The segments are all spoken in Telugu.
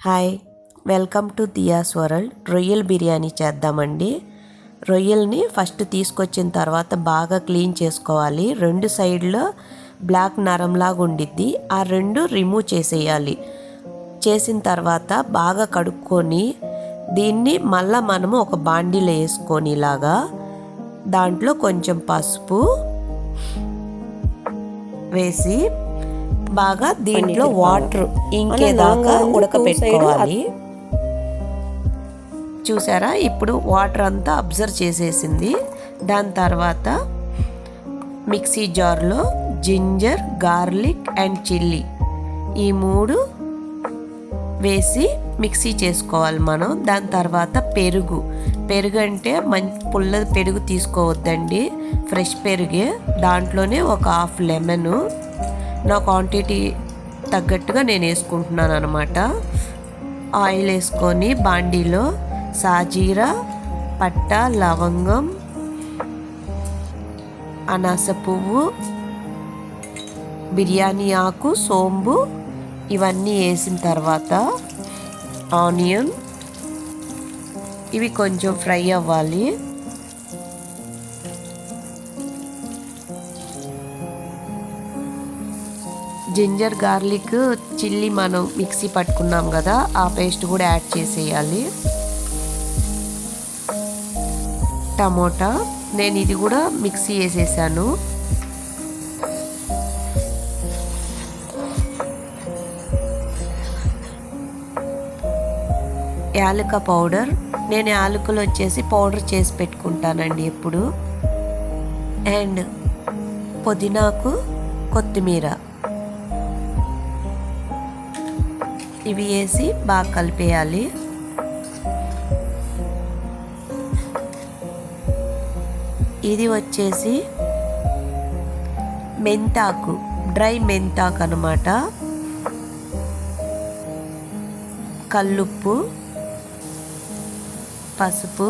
Hi, welcome to diyas world. రొయ్యల బిర్యానీ చేద్దామండి. రొయ్యల్ని ఫస్ట్ తీసుకొచ్చిన తర్వాత బాగా క్లీన్ చేసుకోవాలి. రెండు సైడ్లో బ్లాక్ నరంలాగా ఉండిద్ది, ఆ రెండు రిమూవ్ చేసేయాలి. చేసిన తర్వాత బాగా కడుక్కొని దీన్ని మళ్ళీ మనము ఒక బాండీలో వేసుకొని ఇలాగా దాంట్లో కొంచెం పసుపు వేసి బాగా దీంట్లో వాటర్ ఇంకేదాకా ఉడకపెట్టుకోవాలి. చూసారా, ఇప్పుడు వాటర్ అంతా అబ్జర్వ్ చేసేసింది. దాని తర్వాత మిక్సీ జార్లో జింజర్, గార్లిక్ అండ్ చిల్లీ ఈ మూడు వేసి మిక్సీ చేసుకోవాలి మనం. దాని తర్వాత పెరుగు అంటే మంచి పుల్ల పెరుగు తీసుకోవద్దండి, ఫ్రెష్ పెరుగే. దాంట్లోనే ఒక హాఫ్ లెమను నా క్వాంటిటీ తగ్గట్టుగా నేను వేసుకుంటున్నాను అనమాట. ఆయిల్ వేసుకొని బాండీలో సాజీరా, పట్ట, లవంగం, అనాస పువ్వు, బిర్యానీ ఆకు, సోంబు ఇవన్నీ వేసిన తర్వాత ఆనియన్ ఇవి కొంచెం ఫ్రై అవ్వాలి. జింజర్, గార్లిక్, చిల్లీ మనం మిక్సీ పట్టుకున్నాం కదా, ఆ పేస్ట్ కూడా యాడ్ చేసేయాలి. టమోటా నేను ఇది కూడా మిక్సీ వేసేసాను. యాలక పౌడర్, నేను యాలకులు వచ్చేసి పౌడర్ చేసి పెట్టుకుంటానండి ఎప్పుడు. అండ్ పుదీనాకు, కొత్తిమీర ఇవి వేసి బాగా కలిపేయాలి. ఇది వచ్చేసి మెంతాకు, డ్రై మెంతాకు అన్నమాట. కల్లుప్పు, పసుపు,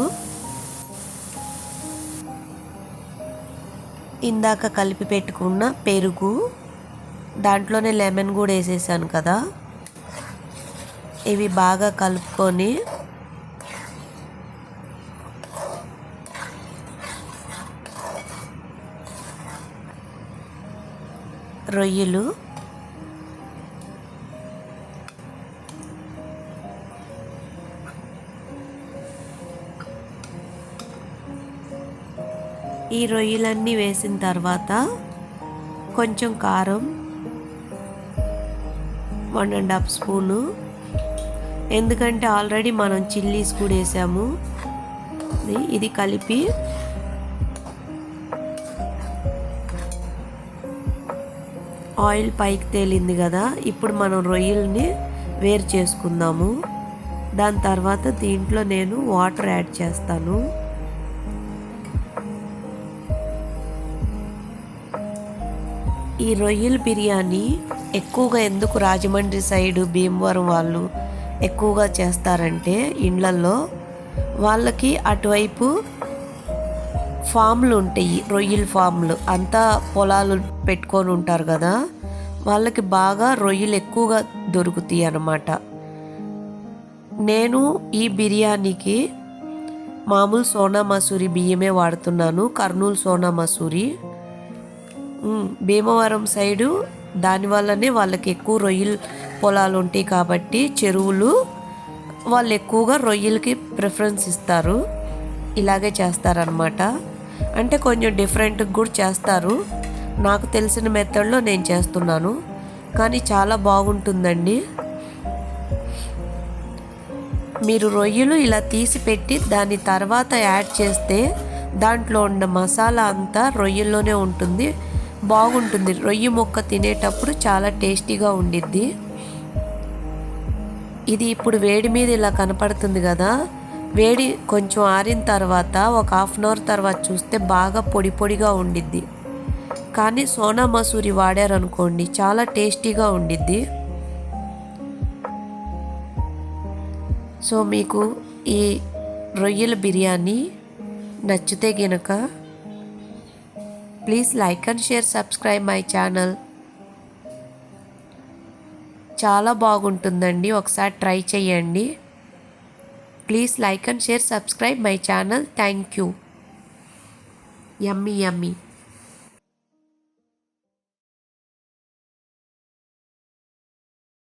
ఇందాక కలిపి పెట్టుకున్న పెరుగు, దాంట్లోనే లెమన్ కూడా వేసేసాను కదా. ఇవి బాగా కలుపుకొని రొయ్యలు ఈ రొయ్యలన్నీ వేసిన తర్వాత కొంచెం కారం, 1.5 స్పూను, ఎందుకంటే ఆల్రెడీ మనం చిల్లీస్ కూడా వేసాము. ఇది కలిపి ఆయిల్ పైకి తేలింది కదా, ఇప్పుడు మనం రొయ్యల్ని వేరు చేసుకుందాము. దాని తర్వాత దీంట్లో నేను వాటర్ యాడ్ చేస్తాను. ఈ రొయ్యల బిర్యానీ ఎక్కువగా ఎందుకు రాజమండ్రి సైడు, భీమవరం వాళ్ళు ఎక్కువగా చేస్తారంటే, ఇండ్లల్లో వాళ్ళకి అటువైపు ఫామ్లు ఉంటాయి, రొయ్యల ఫామ్లు అంతా పొలాలు పెట్టుకొని ఉంటారు కదా, వాళ్ళకి బాగా రొయ్యలు ఎక్కువగా దొరుకుతాయి అన్నమాట. నేను ఈ బిర్యానీకి మామూలు సోనా మసూరి బియ్యమే వాడుతున్నాను, కర్నూలు సోనా మసూరి. భీమవరం సైడు దానివల్లనే వాళ్ళకి ఎక్కువ రొయ్యలు పొలాలు ఉంటాయి కాబట్టి చెరువులు, వాళ్ళు ఎక్కువగా రొయ్యలకి ప్రిఫరెన్స్ ఇస్తారు. ఇలాగే చేస్తారనమాట. అంటే కొంచెం డిఫరెంట్గా కూడా చేస్తారు. నాకు తెలిసిన మెథడ్లో నేను చేస్తున్నాను, కానీ చాలా బాగుంటుందండి. మీరు రొయ్యలు ఇలా తీసి పెట్టి దాని తర్వాత యాడ్ చేస్తే దాంట్లో ఉన్న మసాలా అంతా రొయ్యల్లోనే ఉంటుంది, బాగుంటుంది. రొయ్య ముక్క తినేటప్పుడు చాలా టేస్టీగా ఉండిద్ది. ఇది ఇప్పుడు వేడి మీద ఇలా కనపడుతుంది కదా, వేడి కొంచెం ఆరిన తర్వాత ఒక 1/2 అవర్ తర్వాత చూస్తే బాగా పొడి పొడిగా ఉండిద్ది. కానీ సోనా మసూరి వాడారనుకోండి చాలా టేస్టీగా ఉండిద్ది. సో మీకు ఈ రొయ్యల బిర్యానీ నచ్చితే గనక please like and share, subscribe my channel. చాలా బాగుంటుందండి. ఒకసారి ట్రై చేయండి. Please like and share, subscribe my channel. Thank you. Yummy yummy.